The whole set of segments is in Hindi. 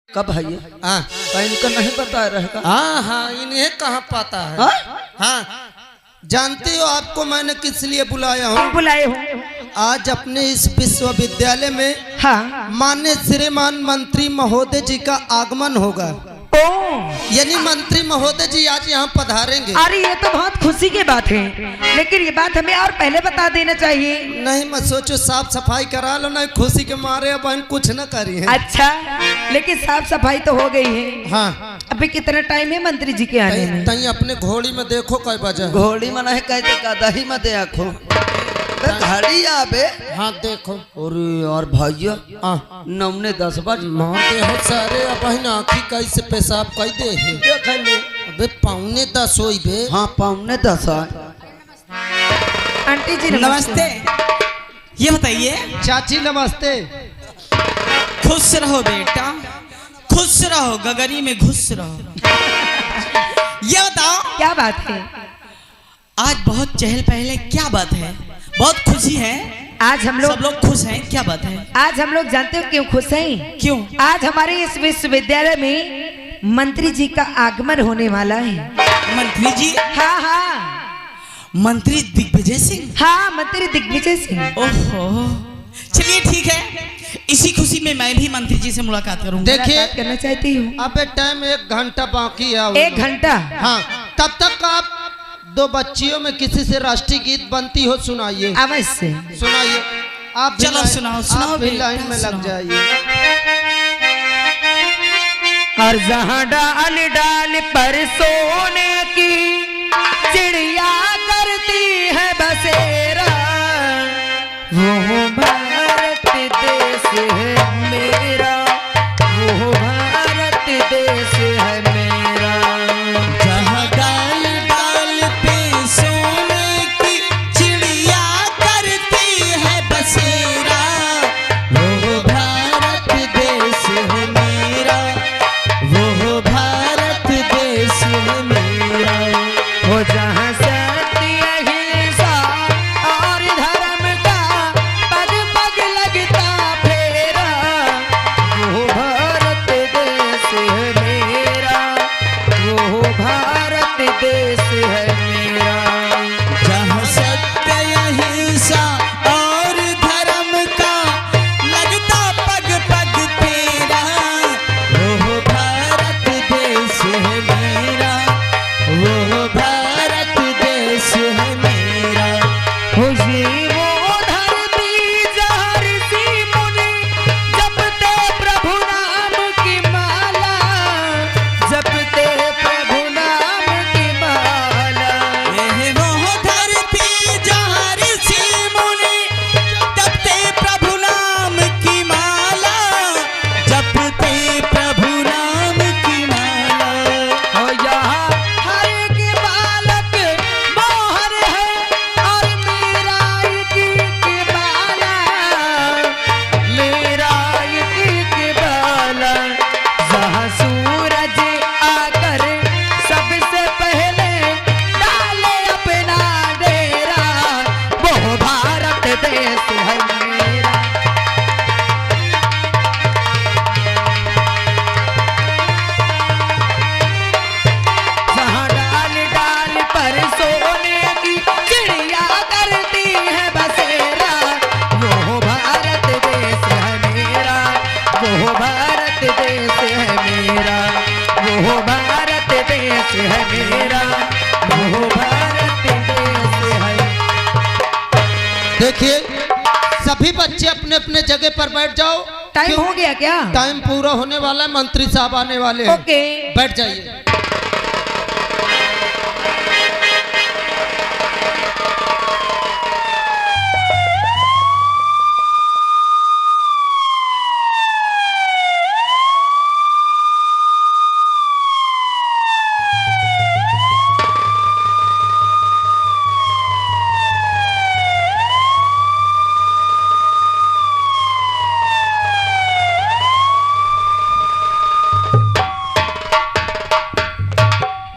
कब है ये? हाँ इनका नहीं पता रहेगा। हाँ हाँ, इन्हें कहाँ पता है। हाँ जानते हो आपको मैंने किस लिए बुलाया हूँ? बुलाए हो? आज अपने इस विश्वविद्यालय में हाँ। माननीय श्रीमान मंत्री महोदय जी का आगमन होगा। यानी मंत्री महोदय जी आज यहाँ पधारेंगे। अरे ये तो बहुत खुशी की बात है, लेकिन ये बात हमें और पहले बता देना चाहिए। नहीं मत सोचो, साफ सफाई करा लो ना, खुशी के मारे अब हम कुछ न करी है। अच्छा, लेकिन साफ सफाई तो हो गई है। हाँ अभी कितना टाइम है मंत्री जी के आने में? तई अपने घोड़ी में देखो कई बजे। घोड़ी मना है कहते गदही मत आखो घड़ी आबे। हाँ देखो। अरे यार भैया 9:10 बजे मारते हो सारे अब आखी कैसे पेशाब कई दे है। देख ले। अबे 9:45 होई बे। हाँ 9:10। आंटी जी नमस्ते। ये बताइए। चाची नमस्ते। खुश रहो बेटा, खुश रहो, गगरी में घुस रहो। ये बताओ क्या बात है? आज बहुत चहल पहल है, क्या बात है? बहुत खुशी है, आज हम सब लोग लोग खुश हैं, क्या बात है? आज हम लोग जानते हो क्यों खुश हैं? क्यों? आज हमारे इस विश्वविद्यालय में मंत्री जी का आगमन होने वाला है। मंत्री जी? हाँ हाँ मंत्री दिग्विजय सिंह? हाँ, मंत्री दिग्विजय सिंह। ओहो, चलिए ठीक है, इसी खुशी में मैं भी मंत्री जी से मुलाकात करूंगा। देखिए करना चाहती हूँ। अबे टाइम 1 घंटा बाकी है। 1 घंटा? हाँ, तब तक आप 2 बच्चियों में किसी से राष्ट्रीय गीत बनती हो सुनाइए। अवश्य सुनाइए। आप भी चलो लाइन- सुनाओ, सुनाओ आप भी बेटा, लाइन में लग सुनाओ। जाइए। और जहाँ डाल डाल पर सोने की चिड़िया करती है बसेरा, वो भारत देश है मेरा, वो भारत देश है मेरा। जहाँ डाल डाल पे सोने की चिड़िया करती है बसेरा, वो भारत देश है मेरा, वो भारत देश है मेरा। वो जहाँ सत्य अहिंसा और धर्म का पग पग लगता फेरा, वो भारत देश है मेरा, वो भारत देश है मेरा। जहाँ सत्य अहिंसा और धर्म का लगता पग पग तेरा, वो भारत देश है मेरा, वो भारत देश है मेरा। खुशी वो धरती जहाँ ऋषि मुनि जपते प्रभु नाम की माला, जपते प्रभु नाम की माला। ये वो धरती जहाँ ऋषि मुनि जपते प्रभु नाम की माला, जपते प्रभु नाम की माला। और यहाँ हर एक बालक मोहर है और मेरा की बाला, मेरा की बाला। जहाँ सूरज आकर सबसे पहले डाले अपना डेरा, वो भारत देश है मेरा। जहाँ डाल डाल पर सोने की चिड़िया करती है बसेरा, वो भारत देश है मेरा, वो भारत देश है मेरा, वो भारत देश है मेरा, वो भारत देश है। देखिए सभी बच्चे अपने अपने जगह पर बैठ जाओ। टाइम हो गया क्या? टाइम पूरा होने वाला है, मंत्री साहब आने वाले हैं। ओके। बैठ जाइए।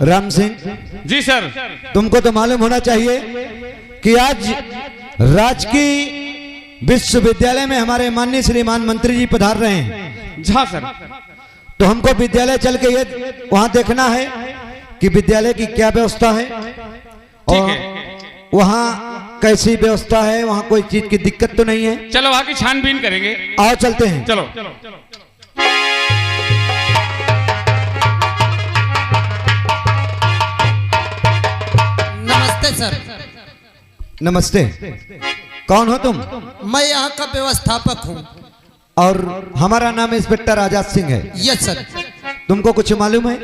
राम सिंह जी सर। तुमको तो मालूम होना चाहिए कि आज राजकीय विश्वविद्यालय में हमारे माननीय श्रीमान मंत्री जी पधार रहे हैं। हाँ सर। तो हमको विद्यालय चल के ये वहां देखना है कि विद्यालय की क्या व्यवस्था है और वहाँ कैसी व्यवस्था है, वहाँ कोई चीज की दिक्कत तो नहीं है। चलो वहाँ की छानबीन करेंगे। आओ चलते हैं। चलो। नमस्ते सर। नमस्ते। कौन हो तुम? मैं यहाँ का व्यवस्थापक हूँ। और हमारा नाम इंस्पेक्टर आजाद सिंह है। Yes sir. तुमको कुछ मालूम है?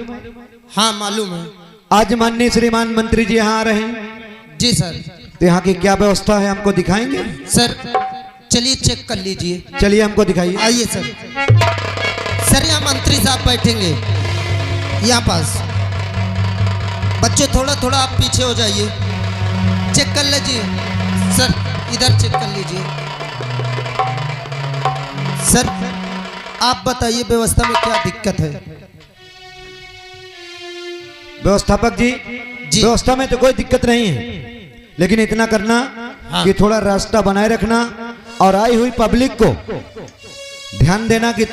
हाँ मालूम है। आज माननीय श्रीमान मंत्री जी यहाँ आ रहे हैं। जी सर। तो यहाँ की क्या व्यवस्था है हमको दिखाएंगे? सर चलिए चेक कर लीजिए। चलिए हमको दिखाइए। आइए सर। सर यहाँ मंत्री साहब बैठेंगे यहाँ पास। बच्चों थोड़ा थोड़ा आप पीछे हो जाइए, चेक कर लीजिए। सर इधर चेक कर लीजिए। सर आप बताइए व्यवस्था में क्या दिक्कत है? व्यवस्थापक जी, व्यवस्था में तो कोई दिक्कत नहीं है, लेकिन इतना करना कि थोड़ा रास्ता बनाए रखना और आई हुई पब्लिक को ध्यान देना कि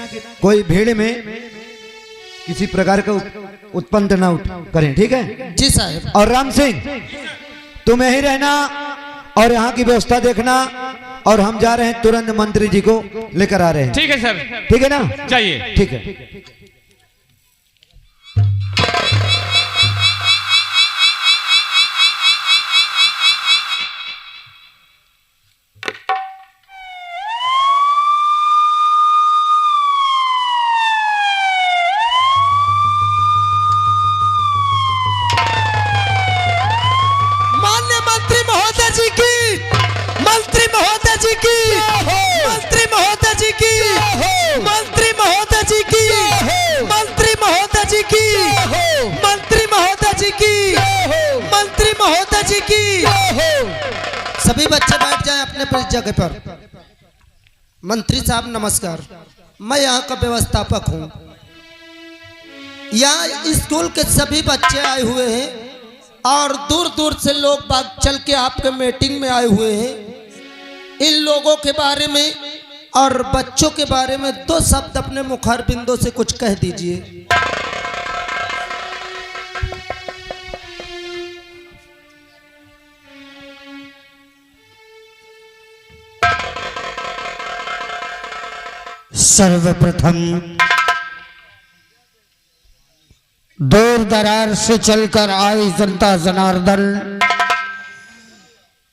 कोई भीड़ में किसी प्रकार का उत्पन्न ना करें। ठीक है जी साहब। और राम सिंह तुम यही रहना और यहाँ की व्यवस्था देखना, और हम जा रहे हैं तुरंत मंत्री जी को लेकर आ रहे हैं। ठीक है सर। ठीक है ना? चाहिए। ठीक है। सभी बच्चे बैठ जाएं अपने अपनी जगह पर। मंत्री साहब नमस्कार। मैं यहाँ का व्यवस्थापक हूँ। यहाँ स्कूल के सभी बच्चे आए हुए हैं और दूर दूर से लोग बाग चल के आपके मीटिंग में आए हुए हैं। इन लोगों के बारे में और बच्चों के बारे में दो शब्द अपने मुखार बिंदु से कुछ कह दीजिए। सर्वप्रथम दूर दरार से चलकर आए जनता जनार्दन,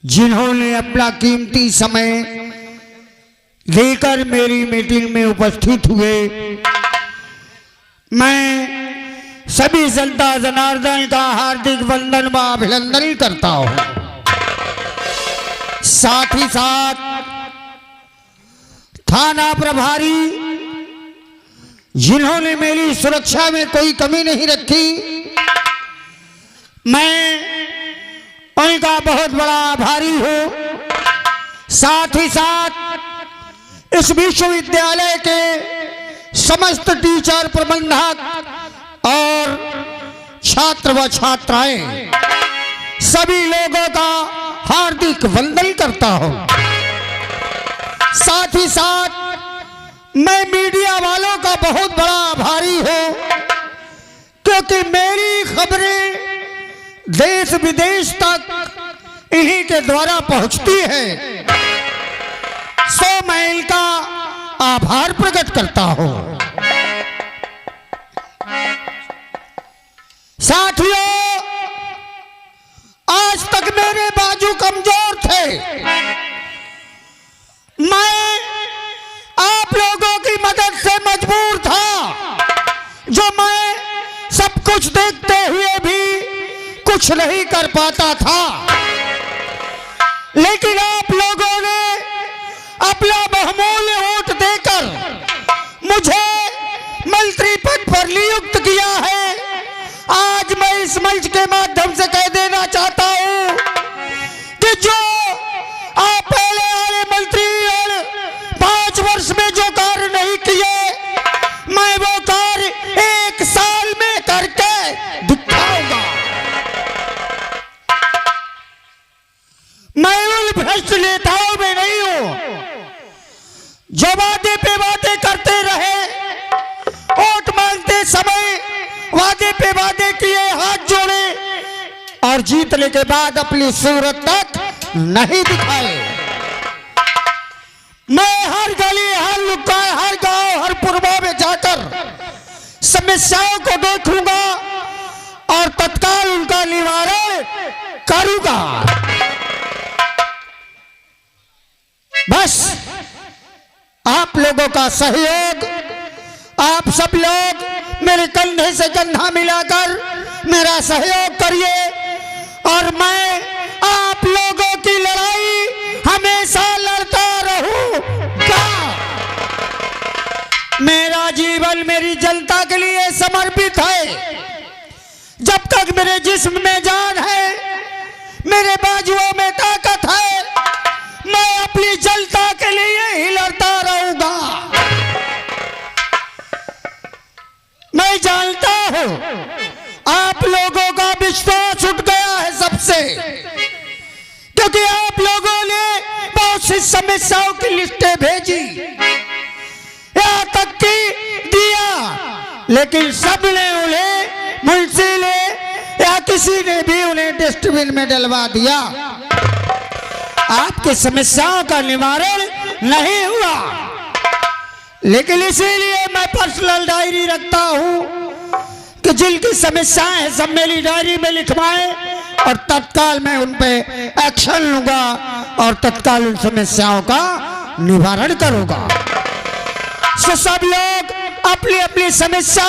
जिन्होंने अपना कीमती समय लेकर मेरी मीटिंग में उपस्थित हुए, मैं सभी जनता जनार्दन का हार्दिक वंदन व अभिनंदन करता हूं। साथ ही साथ थाना प्रभारी, जिन्होंने मेरी सुरक्षा में कोई कमी नहीं रखी, मैं उनका बहुत बड़ा आभारी हूं। साथ ही साथ इस विश्वविद्यालय के समस्त टीचर, प्रबंधक और छात्र व छात्राएं, सभी लोगों का हार्दिक वंदन करता हूं। साथ ही साथ मैं मीडिया वालों का बहुत बड़ा आभारी हूं, क्योंकि मेरी खबरें देश विदेश तक इन्हीं के द्वारा पहुंचती है। सो मैं इनका आभार प्रकट करता हूं। साथियों, आज तक मेरे बाजू कमजोर थे। मैं आप लोगों की मदद से मजबूर था, जो मैं सब कुछ देखते हुए भी कुछ नहीं कर पाता था। लेकिन आप लोगों ने अपना बहुमूल्य वोट देकर मुझे मंत्री पद पर नियुक्त किया है। आज मैं इस मंच के माध्यम से कह देना चाहता हूं कि जो आप पहले वाले मंत्री और 5 वर्ष में जो कार्य नहीं किए, मैं वो कार्य 1 साल में करके दिखाऊंगा। मैं उन भ्रष्ट नेताओं में नहीं हूं जो वादे पे वादे करते रहे, वोट मांगते और जीतने के बाद अपनी सूरत तक नहीं दिखाए। मैं हर गली, हर लुकाए, हर गांव, हर पुरबा में जाकर समस्याओं को देखूंगा और तत्काल उनका निवारण करूंगा। बस आप लोगों का सहयोग, आप सब लोग मेरे कंधे से कंधा मिलाकर मेरा सहयोग करिए और मैं आप लोगों की लड़ाई हमेशा लड़ता रहूंगा। मेरा जीवन मेरी जनता के लिए समर्पित है। जब तक मेरे जिस्म में जान है, मेरे बाजुओं में ताकत है, मैं अपनी जनता के लिए ही लड़ता रहूंगा। मैं जानता हूं आप लोगों का विश्वास उठ गया है सबसे, क्योंकि आप लोगों ने बहुत सी समस्याओं की लिस्टें भेजी, यहाँ तक कि दिया, लेकिन सबने उन्हें, मुंशी ने या किसी ने भी उन्हें डस्टबिन में डलवा दिया। आपकी समस्याओं का निवारण नहीं हुआ, लेकिन इसीलिए मैं पर्सनल डायरी रखता हूं कि जिनकी समस्याएं हैं सब मेरी डायरी में लिखवाएं और तत्काल मैं उन पे एक्शन लूंगा और तत्काल उन समस्याओं का निवारण करूंगा। तो सब लोग अपनी अपनी समस्या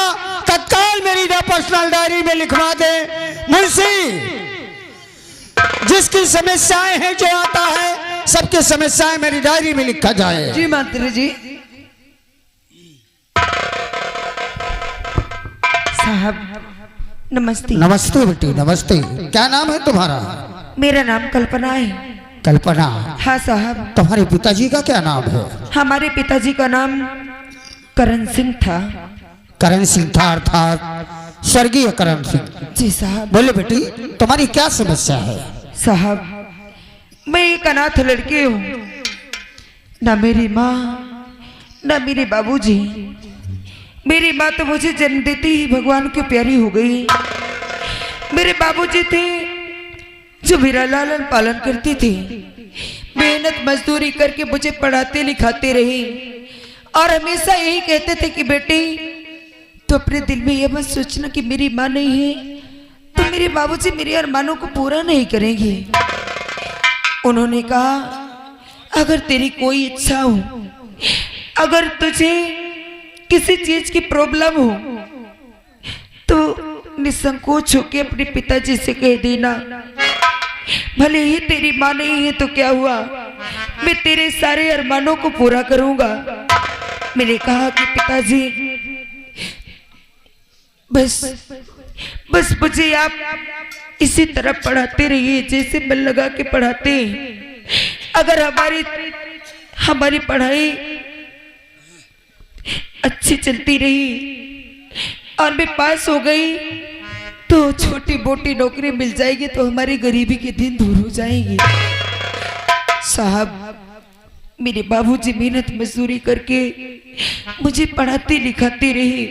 तत्काल मेरी पर्सनल डायरी में लिखवा दें। मुंशी, जिसकी समस्याएं हैं, जो आता है, सबकी समस्याएं मेरी डायरी में लिखा जाए। जी मंत्री जी। साहब नमस्ते। नमस्ते बेटी, नमस्ते। क्या नाम है तुम्हारा? मेरा नाम कल्पना है। कल्पना? हाँ साहब। तुम्हारे पिताजी का क्या नाम है? हमारे पिताजी का नाम करण सिंह था। करण सिंह था, अर्थात स्वर्गीय करण सिंह। जी साहब। बोले बेटी, तुम्हारी क्या समस्या है? साहब, मैं एक अनाथ लड़की हूँ। न मेरी माँ, न मेरे बाबूजी। मेरी माँ तो मुझे जन्म देते ही भगवान की प्यारी हो गई। मेरे बाबूजी थे जो मेरा लालन पालन करते थे, मेहनत मजदूरी करके मुझे पढ़ाते लिखाते रहे और हमेशा यही कहते थे कि बेटी, तो अपने दिल में यह मत सोचना कि मेरी माँ नहीं है तो मेरे बाबूजी मेरे अरमानों को पूरा नहीं करेंगे। उन्होंने कहा, अगर तेरी कोई इच्छा हो, अगर तुझे किसी चीज की प्रॉब्लम हो तो निसंकोच होकर अपने पिताजी से कह देना। भले ही तेरी माँ नहीं है तो क्या हुआ, मैं तेरे सारे अरमानों को पूरा करूंगा। मैंने कहा कि पिताजी, बस मुझे आप इसी तरह पढ़ाते रहिए जैसे मन लगा के पढ़ाते हैं। अगर हमारी पढ़ाई अच्छी चलती रही और मैं पास हो गई तो छोटी मोटी नौकरी मिल जाएगी तो हमारी गरीबी के दिन दूर हो जाएंगे। साहब, मेरे बाबूजी मेहनत मजदूरी करके मुझे पढ़ाते लिखाते रहे।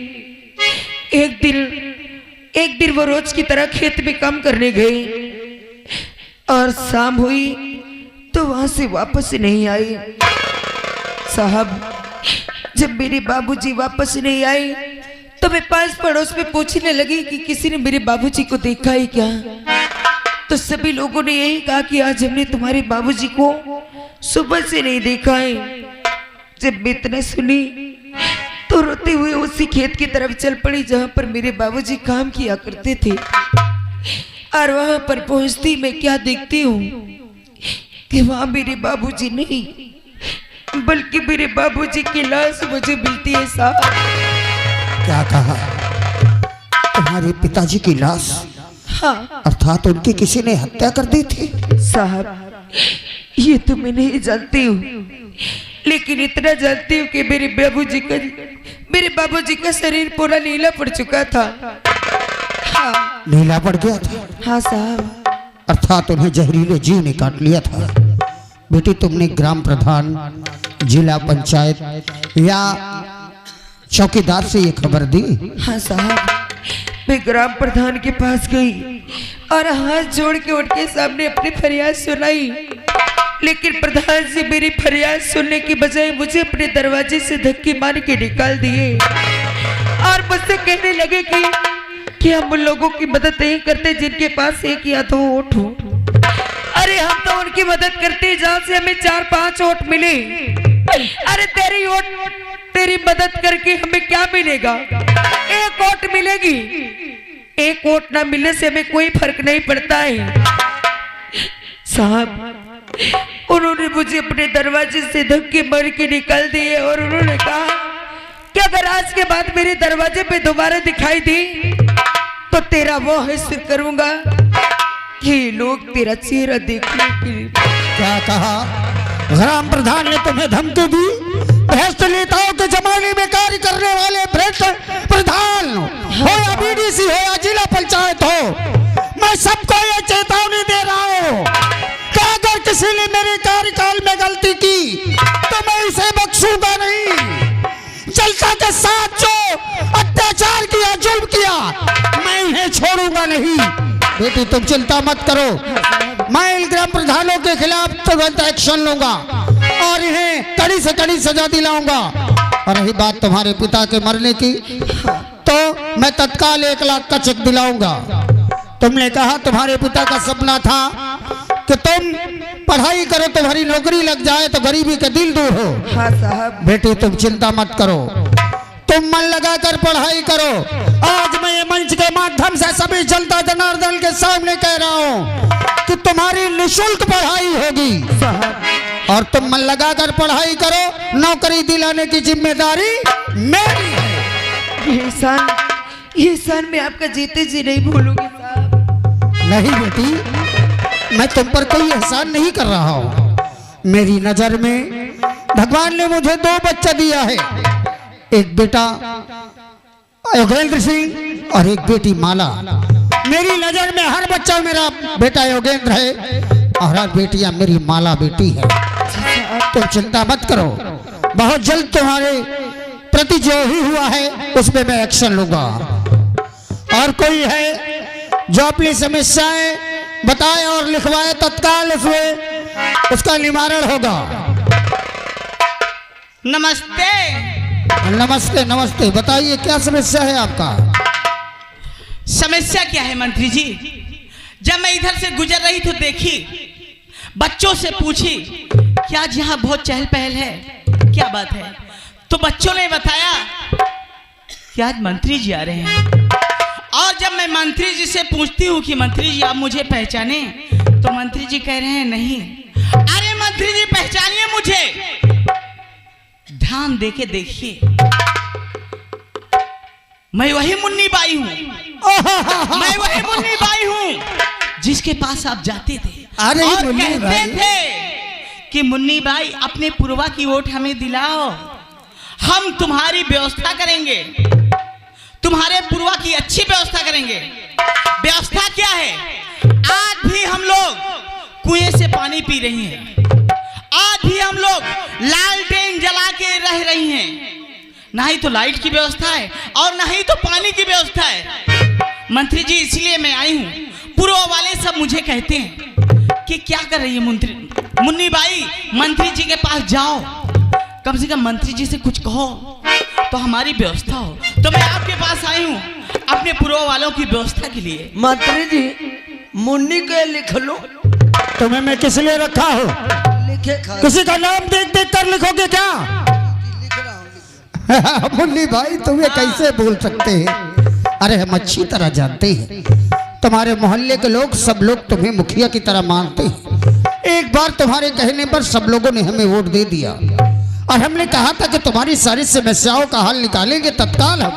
एक दिन वो रोज की तरह खेत में काम करने गए और शाम हुई तो वहां से वापस नहीं आए। साहब, जब मेरे बाबूजी वापस नहीं आए तो मैं पास पड़ोस में पूछने लगी कि किसी ने मेरे बाबूजी को देखा है क्या। तो सभी लोगों ने यही कहा कि आज हमने तुम्हारे बाबूजी को सुबह से नहीं देखा है। जब मैं इतना सुनी तो रोते हुए उसी खेत की तरफ चल पड़ी जहां पर मेरे बाबूजी काम किया करते थे। और वहां पर पहुंचती मैं क्या देखती हूँ कि वहां मेरे बाबूजी नहीं बल्कि मेरे बाबूजी की लाश मुझे मिलती है। साहब, क्या कहा? तुम्हारे पिताजी की लाश? हाँ। अर्थात उनकी किसी ने हत्या कर दी थी? साहब, ये तो मैं नहीं जानती हूँ, लेकिन इतना जानती हूँ कि मेरे बाबूजी का शरीर पूरा नीला पड़ चुका था। हाँ। नीला पड़ गया था? हाँ साहब। अर्थात उन्हें जहरीले जीव ने काट लिया था। बेटी, तुमने ग्राम प्रधान, जिला पंचायत या चौकीदार से ये खबर दी? हाँ साहब, मैं ग्राम प्रधान के पास गई, और हाथ जोड़ के उनके सामने अपनी फरियाद सुनाई, लेकिन प्रधान जी मेरी फरियाद सुनने की बजाय मुझे अपने दरवाजे से धक्के मार के निकाल दिए और मुझसे कहने लगे कि हम उन लोगों की मदद नहीं करते जिनके पास एक या दो वोट हो। अरे हम तो उनकी मदद करते जहां से हमें 4-5 वोट मिले। अरे तेरी मदद करके हमें क्या मिलेगा? एक वोट मिलेगी। एक वोट ना मिलने से हमें कोई फर्क नहीं पड़ता है। साहब उन्होंने मुझे अपने दरवाजे से धक्के मार के निकाल दिए और उन्होंने कहा कि अगर आज के बाद मेरे दरवाजे पे दोबारा दिखाई दी तो तेरा वो हिस्सा करूंगा कि लोग तेरा चेहरा देखने के लिए। क्या कहा? ग्राम प्रधान ने तुम्हें धमकी दी? भ्रष्ट नेताओं के जमाने में कार्य करने वाले भ्रष्ट प्रधान हो या बीडीसी हो या जिला पंचायत हो, मैं सबको ये चेतावनी दे रहा हूँ कि अगर किसी ने मेरे कार्यकाल में गलती की तो मैं इसे बख्शूंगा नहीं। जनता के साथ जो अत्याचार किया, जुल्म किया, मैं इन्हें छोड़ूंगा नहीं। बेटी तुम चिंता मत करो, मैं इन ग्राम प्रधानों के खिलाफ तुरंत एक्शन लूंगा और इन्हें कड़ी से कड़ी सजा दिलाऊंगा। और रही बात तुम्हारे पिता के मरने की, तो मैं तत्काल 1 लाख का चेक दिलाऊंगा। तुमने कहा तुम्हारे पिता का सपना था कि तुम पढ़ाई करो, तुम्हारी नौकरी लग जाए तो गरीबी के दिल दूर हो। हाँ साहब। बेटी तुम चिंता मत करो, तुम मन लगाकर पढ़ाई करो। आज मैं ये मंच के माध्यम से सभी जनता जनार्दन के सामने कह रहा हूँ कि तुम्हारी निःशुल्क पढ़ाई होगी और तुम मन लगाकर पढ़ाई करो। नौकरी दिलाने की जिम्मेदारी मेरी है। ये एहसान मैं आपका जीते जी नहीं भूलूंगी साहब। नहीं बेटी, मैं तुम पर कोई एहसान नहीं कर रहा हूँ। मेरी नजर में भगवान ने मुझे 2 बच्चा दिया है, एक बेटा योगेंद्र सिंह और एक बेटी माला। मेरी नजर में हर बच्चा मेरा बेटा योगेंद्र है और हर बेटियां मेरी माला बेटी है। तुम चिंता मत करो, बहुत जल्द तुम्हारे प्रति जो ही हुआ है उसमें मैं एक्शन लूंगा। और कोई है जो अपनी समस्याएं बताए और लिखवाए, तत्काल उसमें उसका निवारण होगा। नमस्ते। नमस्ते नमस्ते, बताइए क्या समस्या है आपका? समस्या क्या है मंत्री जी? जब मैं इधर से गुजर रही तो देखी, बच्चों से पूछी क्या यहाँ बहुत चहल पहल है, क्या बात है, तो बच्चों ने बताया कि आज मंत्री जी आ रहे हैं। और जब मैं मंत्री जी से पूछती हूँ कि मंत्री जी आप मुझे पहचाने, तो मंत्री जी कह रहे हैं नहीं। अरे मंत्री जी पहचानिए मुझे, ध्यान देके देखिए, मैं वही मुन्नी बाई हूँ, मैं वही मुन्नी बाई हूँ जिसके पास आप जाते थे अरे और मुन्नी कहते बाई। थे कि मुन्नी बाई अपने पुरवा की वोट हमें दिलाओ, हम तुम्हारी व्यवस्था करेंगे, तुम्हारे पुरवा की अच्छी व्यवस्था करेंगे। व्यवस्था क्या है? आज भी हम लोग कुएं से पानी पी रही हैं, आज भी हम लोग लालटेन जला के रह रही हैं। ना ही तो लाइट की व्यवस्था है और ना ही तो पानी की व्यवस्था है। मंत्री जी इसलिए मैं आई हूँ, पुरवा वाले सब मुझे कहते हैं कि क्या कर रही है मुन्नी बाई, मंत्री जी के पास जाओ, कम से कम मंत्री जी से कुछ कहो तो हमारी व्यवस्था हो। तो मैं आपके पास आई हूँ अपने पुरवा वालों की व्यवस्था के लिए। मंत्री जी मुन्नी के लिख लो। तुम्हें मैं किस लिए रखा हूँ? लिखे खा किसी का नाम देख देख कर लिखोगे क्या? लिख रहा हूँ। मुन्नी भाई तुम्हें कैसे भूल सकते हैं? अरे हम अच्छी तरह जानते हैं, तुम्हारे मोहल्ले के लोग सब लोग तुम्हें मुखिया की तरह मानते हैं। एक बार तुम्हारे कहने पर सब लोगों ने हमें वोट दे दिया और हमने कहा था कि तुम्हारी सारी समस्याओं का हल निकालेंगे तत्काल हम।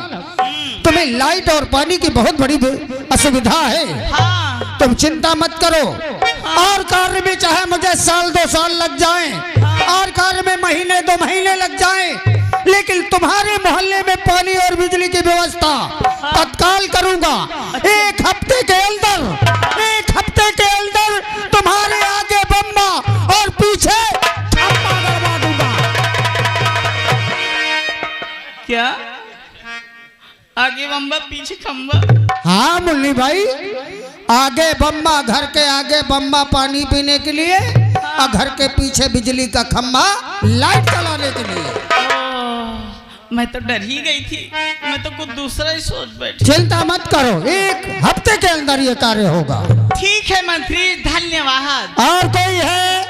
तुम्हें लाइट और पानी की बहुत बड़ी असुविधा है, हाँ। तुम चिंता मत करो। और कार्य में चाहे मुझे 1-2 साल लग जाएं, और कार्य में महीने 2 महीने लग जाएं, लेकिन तुम्हारे मोहल्ले में पानी और बिजली की व्यवस्था तत्काल करूंगा। 1 हफ्ते के अंदर तुम्हारे आगे बम्बा और पीछे खंबा गड़वा दूंगा। क्या? आगे बम्बा पीछे खंबा? हाँ मुन्नी भाई, आगे बम्मा, घर के आगे बम्मा पानी पीने के लिए और घर के पीछे बिजली का खम्भा लाइट चलाने के लिए। मैं तो डर ही गई थी, मैं तो कुछ दूसरा ही सोच बैठी। चिंता मत करो, 1 हफ्ते के अंदर ये कार्य होगा। ठीक है मंत्री, धन्यवाद। और कोई है,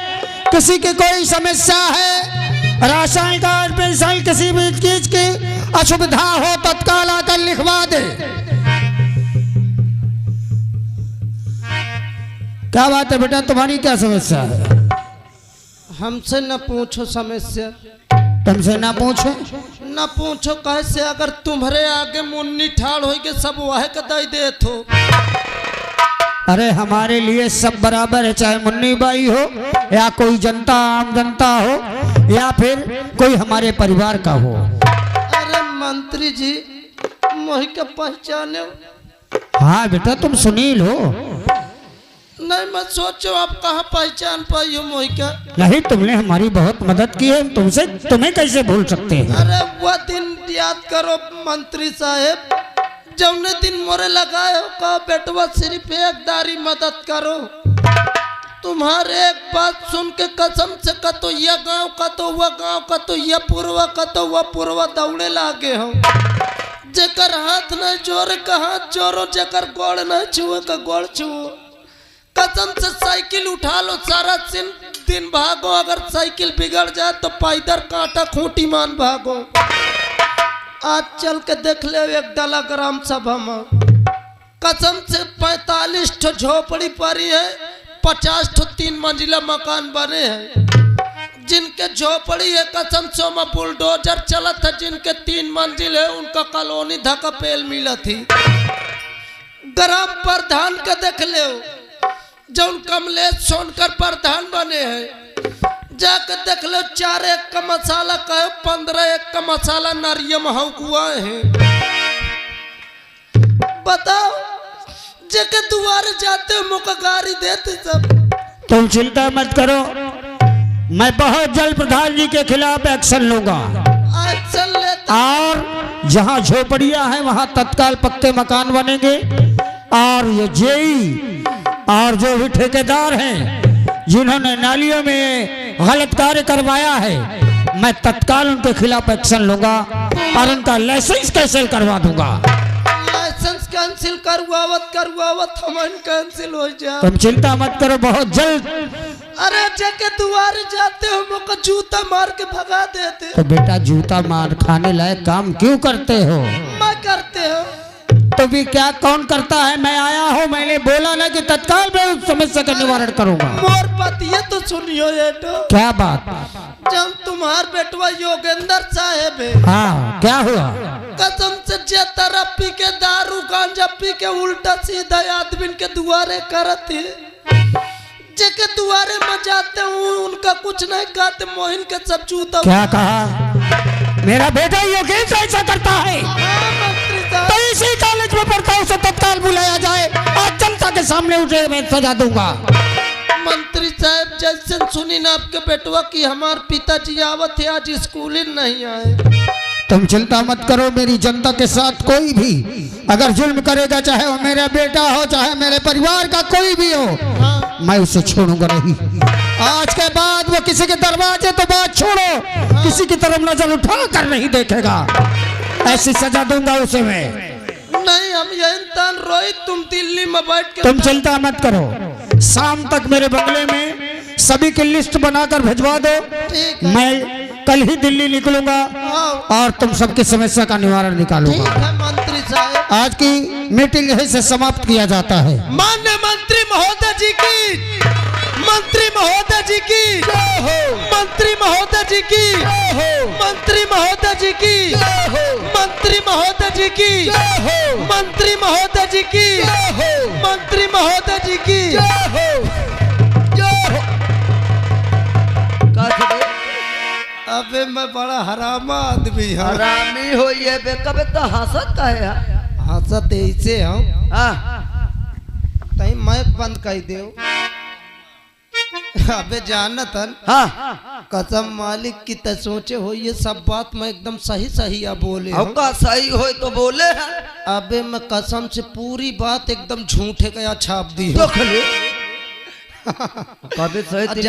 किसी की कोई समस्या है, राशन कार्ड पेंशन किसी भी चीज की असुविधा हो तत्काल आकर लिखवा दे। क्या बात है बेटा, तुम्हारी क्या समस्या है? हमसे न पूछो समस्या, तुमसे ना पूछे? न पूछो कैसे, अगर तुम्हारे आगे मुन्नी ठाड़ होगी सब वह कदाई दे थो। अरे हमारे लिए सब बराबर है, चाहे मुन्नी बाई हो या कोई जनता, आम जनता हो या फिर कोई हमारे परिवार का हो। अरे मंत्री जी मोहि के पहचाने? हाँ बेटा तुम सुनील हो। नहीं मैं सोचो आप कहाँ पहचान पाई हो मोहि का। नहीं, तुमने हमारी बहुत मदद की है, तुमसे तुम्हें कैसे भूल सकते हैं? अरे वह दिन याद करो मंत्री साहेब, जौने दिन मोरे लगाए हो का बेटवा सिर्फ एक दारी मदद करो। तुम्हारे एक बात सुन के कसम से का तो यह गांव का तो वह गांव का तो यह पूर्वा का तो वह पूर्वा दौड़े लागे हो। जेकर हाथ न जोरे का हाथ जोरो, जेकर गोड़ न छुए का गोड़ छुओ। कसम से साइकिल उठा लो, सारा दिन भागो, अगर साइकिल बिगड़ जाए तो पैदल कांटा खूंटी मान भागो। आज चल के देख ले एक डाला ग्राम सभा में, कसम से 45 ठो झोपड़ी पड़ी है, 50 ठो 3 मंजिला मकान बने हैं। जिनके झोपड़ी है कसम से में बुलडोजर चला था, जिनके 3 मंजिल है उनका कॉलोनी धक्का पेल मिला थी। ग्राम प्रधान का देख ले, जौन कमलेश सोनकर प्रधान बने हैं, जाकर देख लो 4 एक का मसाला कहो, 15 एक का मसाला नारियम हुआ है। बताओ जेके दुआरे जाते हो मुका गाड़ी देते सब। तुम चिंता मत करो, मैं बहुत जल्द प्रधान जी के खिलाफ एक्शन लूंगा। एक्शन लेते और जहां झोपड़ियां हैं वहां तत्काल पक्के मकान बनेंगे। और ये जेई और जो भी ठेकेदार हैं जिन्होंने नालियों में गलत कार्य करवाया है, मैं तत्काल उनके खिलाफ एक्शन लूंगा और उनका लाइसेंस कैंसिल करवा दूंगा। लाइसेंस कैंसिल करवावत हमारे कैंसिल हो जाए। तुम चिंता मत करो, बहुत जल्द। अरे जेके दुआरे जाते हो मुका जूता मार के भगा देते। तो बेटा जूता मार खाने लायक काम क्यों करते हो? मैं करते हो तो भी क्या कौन करता है? मैं आया हूँ, मैंने बोला ना कि तत्काल मैं उस समस्या का निवारण करूंगा। मोर बात ये तो सुनियो ये तो। क्या बात? जब तुम्हार बेटवा योगेंद्र साहेब है, हाँ क्या हुआ? कसम से जे तरह पी के दारू गांजा पी के उल्टा सीधा आदमी के दुआरे करते, जेके दुआरे में जाते हूँ उनका कुछ नहीं कहते, मोहिन के सब जूता। क्या कहा? मेरा बेटा योगेश ऐसा करता है? तो इसी कॉलेज में पढ़ता है, उसे तत्काल बुलाया जाए और जनता के सामने उठे मैं सजा दूंगा। मंत्री साहब जैसे सुनी ना आपके बेटवा की हमारे पिताजी आवत है, आज स्कूल ही नहीं आए। तुम चिंता मत करो, मेरी जनता के साथ कोई भी अगर जुल्म करेगा, चाहे वो मेरा बेटा हो चाहे मेरे परिवार का कोई भी हो, मैं उसे छोड़ूंगा नहीं। आज के बाद वो किसी के दरवाजे तो बात छोड़ो, किसी की तरफ नजर उठा कर नहीं देखेगा। ऐसी सजा दूंगा उसे मैं। नहीं हम यही तान रोहित, तुम दिल्ली में बैठ के। तुम चिंता मत करो, शाम तक मेरे बंगले में सभी की लिस्ट बनाकर भिजवा दो। मैं कल ही दिल्ली निकलूंगा और तुम सबकी समस्या का निवारण निकालूंगा। ठीक है मंत्री साहब, आज की मीटिंग यहीं से समाप्त किया जाता है। माननीय मंत्री महोदय जी की, मंत्री महोदय जी की, मंत्री महोदय जी की, मंत्री महोदय जी की, मंत्री महोदय जी की, मंत्री महोदय जी की, मंत्री महोदय जी की। अबे मैं बड़ा हरामा आदमी हूँ। हरामी हो ये बे, कबे तो हंसत का है? हंसत ऐसे हूँ हाँ तई मैं बंद कर दे। अबे जानतन हाँ कसम मालिक की त सोचे हो ये सब बात मैं एकदम सही सही अब बोले अब हूँ। का सही हो तो बोले हैं अबे मैं कसम से पूरी बात एकदम झूठे गया छाप दी तो हूँ। खले कभी सही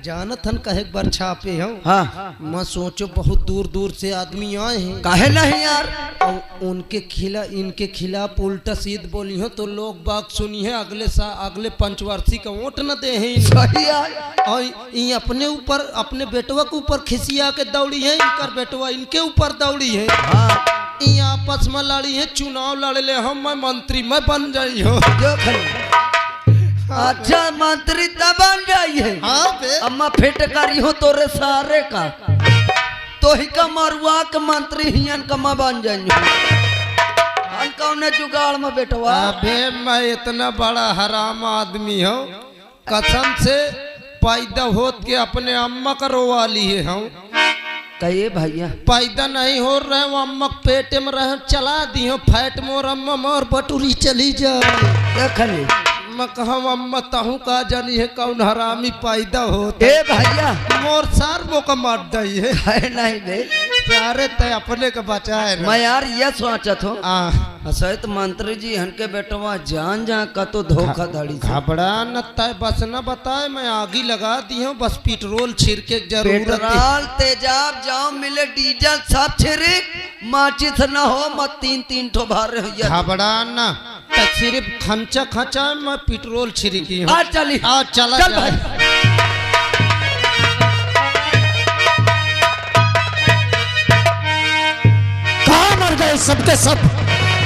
जानतन कहे एक बार छापे हूँ। हाँ मैं सोचो बहुत दूर दूर से आदमी आए हैं काहे नहीं यार और इनके खिलाफ उल्टा सीध बोली हो तो लोग बाग सुनी है अगले पंचवार्षिक का वोट न दे हैं सही यार और ये अपने ऊपर अपने बेटवा के ऊपर खिसिया के दौड़ी है इनकर बेटवा इनके ऊपर दौड़ी है हाँ ये आपस में लड़ी है चुनाव लड़ ले हम मैं मंत्री मैं बन जाई हो जो खले अच्छा मंत्री तब बन जाइए हाँ बे अम्मा फिट करी हो तोरे सारे का तो ही का मरुआ के मंत्री हियन का मैं बन जाइए हम कौन जुगाड़ में बेटवा अबे मैं इतना बड़ा हराम आदमी हूँ कसम से पैदा होत के अपने अम्मा का रोवा लिए हूँ कहिए भैया पैदा नहीं हो रहे वो अम्मा पेट में रह चला दी हो फैट मोर अम्मा मोर बटुरी चली जाए देखली मैं कहूँ अम्मा तहू का जानी है कौन हरामी पैदा हो ए भैया मोर सार वो का मार दई है है नहीं बे सारे तय अपने के बचाए ना। मैं यार ये सोचत हूँ आ सहित मंत्री जी हनके बेटवा जान जा का तो धोखाधड़ी से घबरा न तय बस न बताए मैं आगी लगा दी हूँ बस पेट्रोल छिड़के जरूरत है। पेट्रोल तेजाब जाओ मिले डीजल सब छिड़क माचिस न हो मत तीन ठो भर रहे हो घबरा न त सिर्फ खंचा खंचा मैं पेट्रोल छिड़की हूँ। आज चली आज चला चल जाए। भाई। कहाँ मर गए सबके सब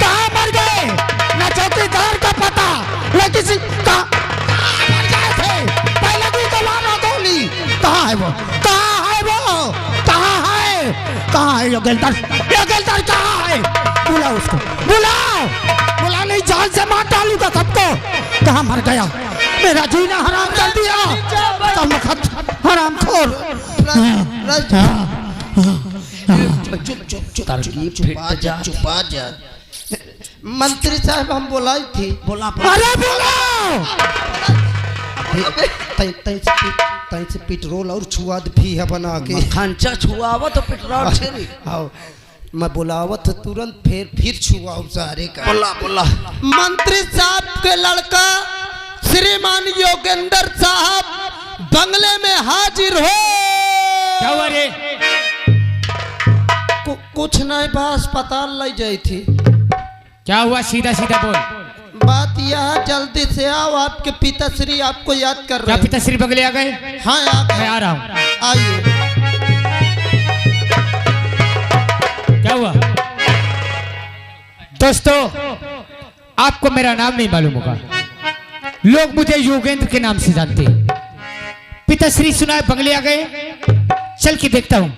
कहाँ मर गए न चौकीदार का पता न किसी कहाँ मर गए थे पहले भी तो मारा गोली कहाँ है वो कहाँ है योगेंद्र कहाँ है बुलाओ उसको बुला नहीं जान से मार डालूंगा सबको कहाँ मर गया मेरा जीना हराम कर दिया हराम खोर तरकीब फिट जा छुपा जा मंत्री साहब हम बोलाई थी अरे बुलाओ तई से पेट्रोल और छुआद भी है बना के खंचा छुआवा तो पेट्रोल छिड़क आओ मैं बुलावत तुरंत फिर छुआओ सारे का बोला मंत्री साहब के लड़का श्रीमान योगेंद्र साहब बंगले में हाजिर हो। क्या हुआ रे? कुछ नहीं बस अस्पताल ले जाई थी। क्या हुआ? सीधा सीधा बोल। बात यह जल्दी से आओ आपके पिताश्री आपको याद कर रहे क्या हैं। पिताश्री बगले आ गए? हाँ मैं आ रहा हूँ। आइए। क्या हुआ? दोस्तों आपको मेरा नाम नहीं मालूम होगा, लोग मुझे योगेंद्र के नाम से जानते हैं। पिताश्री सुना है बंगले आ गए, चल के देखता हूँ।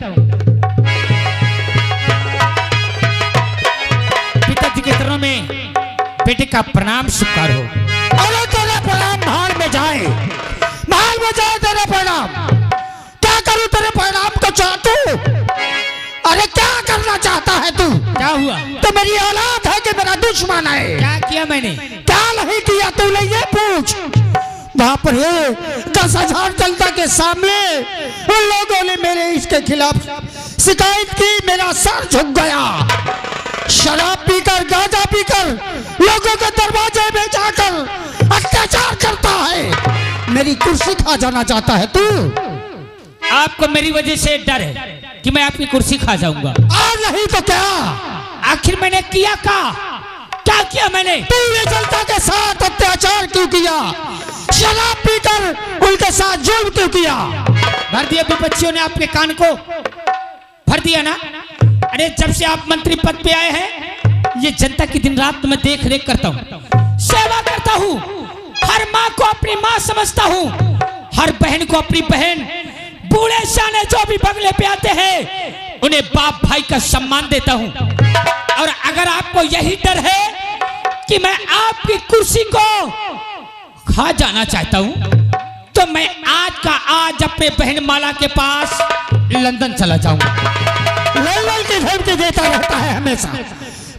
पिताजी के चरणों में बेटे का प्रणाम स्वीकार हो। अरे तेरा प्रणाम भाड़ में जाए तेरा प्रणाम। क्या करूं तेरे प्रणाम को चाहतू? अरे क्या करना चाहता है तू? क्या हुआ? तो मेरी औलाद है कि मेरा दुश्मन है? क्या किया मैंने? क्या नहीं किया तूने ये पूछ। वहां पर 10,000 जनता के सामने उन लोगों ने मेरे इसके खिलाफ शिकायत की, मेरा सर झुक गया। शराब पीकर गांजा पीकर लोगों के दरवाजे में जाकर अत्याचार करता है। मेरी कुर्सी खा जाना चाहता है तू? आपको मेरी वजह से डर है कि मैं आपकी कुर्सी खा जाऊंगा? और नहीं तो क्या? आखिर मैंने किया क्या किया मैंने? तूने जनता के साथ अत्याचार क्यों किया? शराब पीकर उनके साथ जुल्म क्यों किया? भर दिया विपक्षियों ने आपके कान को, भर दिया ना? अरे जब से आप मंत्री पद पे आए हैं, ये जनता की दिन रात मैं देख रेख करता हूँ, सेवा करता हूँ। हर माँ को अपनी माँ समझता हूँ, हर बहन को अपनी बहन, बूढ़े सियाने जो भी बंगले पे आते हैं उन्हें बाप भाई का सम्मान देता हूँ। और अगर आपको यही डर है कि मैं आपकी कुर्सी को खा जाना चाहता हूँ, तो मैं आज का आज अपने बहन माला के पास लंदन चला जाऊंगा। लंदन की धमकी देता रहता है हमेशा।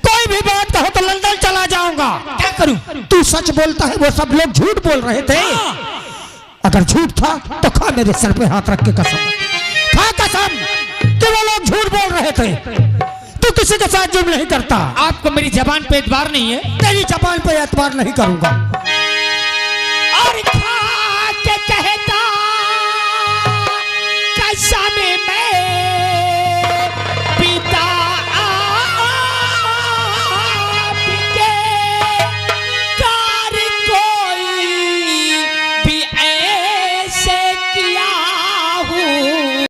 कोई भी बात कहो तो लंदन चला जाऊंगा। क्या करूं? तू सच बोलता है, वो सब लोग झूठ बोल रहे थे। अगर झूठ था तो खा मेरे सर पे हाथ रख के कसम, खा कसम कि वो लोग झूठ बोल रहे थे। तू किसी के साथ जुर्म नहीं करता। आपको मेरी जबान पे एतबार नहीं है? तेरी जबान पे एतबार नहीं करूंगा।